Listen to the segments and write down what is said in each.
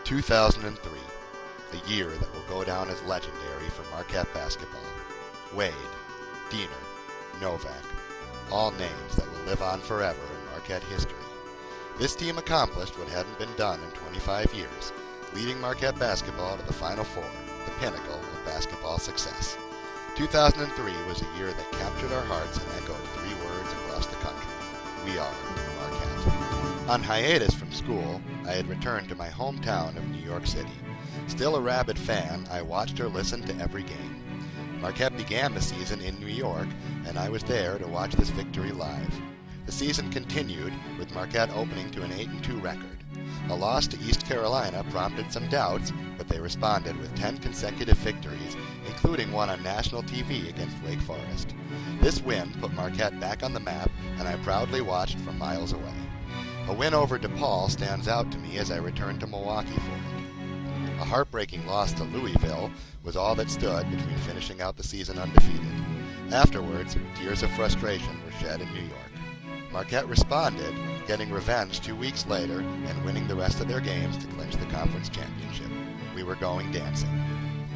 2003, a year that will go down as legendary for Marquette basketball. Wade, Diener, Novak, all names that will live on forever in Marquette history. This team accomplished what hadn't been done in 25 years, leading Marquette basketball to the Final Four, the pinnacle of basketball success. 2003 was a year that captured our hearts and echoed three words across the country: we are Marquette. On hiatus from school, I had returned to my hometown of New York City. Still a rabid fan, I watched or listened to every game. Marquette began the season in New York, and I was there to watch this victory live. The season continued, with Marquette opening to an 8-2 record. A loss to East Carolina prompted some doubts, but they responded with 10 consecutive victories, including one on national TV against Wake Forest. This win put Marquette back on the map, and I proudly watched from miles away. A win over DePaul stands out to me as I return to Milwaukee for it. A heartbreaking loss to Louisville was all that stood between finishing out the season undefeated. Afterwards, tears of frustration were shed in New York. Marquette responded, getting revenge 2 weeks later and winning the rest of their games to clinch the conference championship. We were going dancing.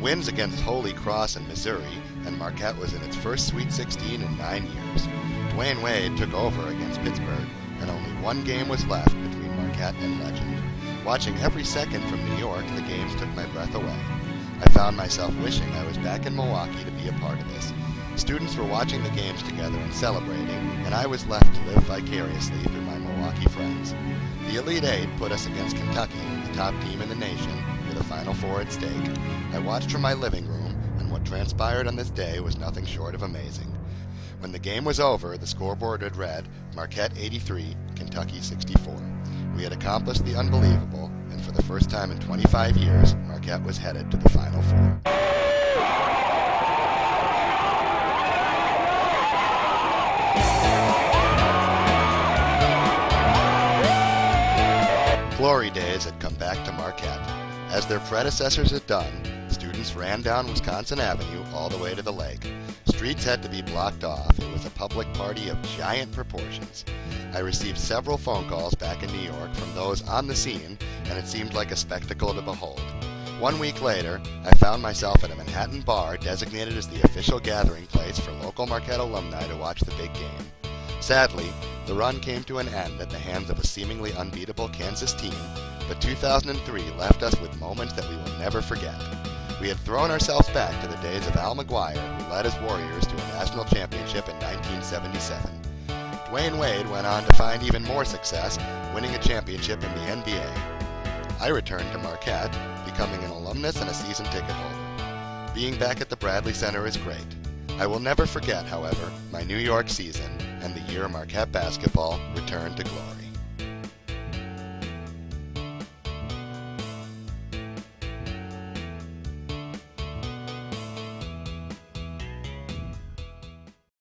Wins against Holy Cross and Missouri, and Marquette was in its first Sweet 16 in 9 years. Dwayne Wade took over against Pittsburgh, and only one game was left between Marquette and legend. Watching every second from New York, the games took my breath away. I found myself wishing I was back in Milwaukee to be a part of this. Students were watching the games together and celebrating, and I was left to live vicariously through my Milwaukee friends. The Elite Eight put us against Kentucky, the top team in the nation, with a Final Four at stake. I watched from my living room, and what transpired on this day was nothing short of amazing. When the game was over, the scoreboard had read, Marquette 83, Kentucky 64. We had accomplished the unbelievable, and for the first time in 25 years, Marquette was headed to the Final Four. Glory days had come back to Marquette. As their predecessors had done, students ran down Wisconsin Avenue all the way to the lake. Streets had to be blocked off. It was a public party of giant proportions. I received several phone calls back in New York from those on the scene, and it seemed like a spectacle to behold. 1 week later, I found myself at a Manhattan bar designated as the official gathering place for local Marquette alumni to watch the big game. Sadly, the run came to an end at the hands of a seemingly unbeatable Kansas team, but 2003 left us with moments that we will never forget. We had thrown ourselves back to the days of Al McGuire, who led his Warriors to a national championship in 1977. Dwayne Wade went on to find even more success, winning a championship in the NBA. I returned to Marquette, becoming an alumnus and a season ticket holder. Being back at the Bradley Center is great. I will never forget, however, my New York season and the year Marquette basketball returned to glory.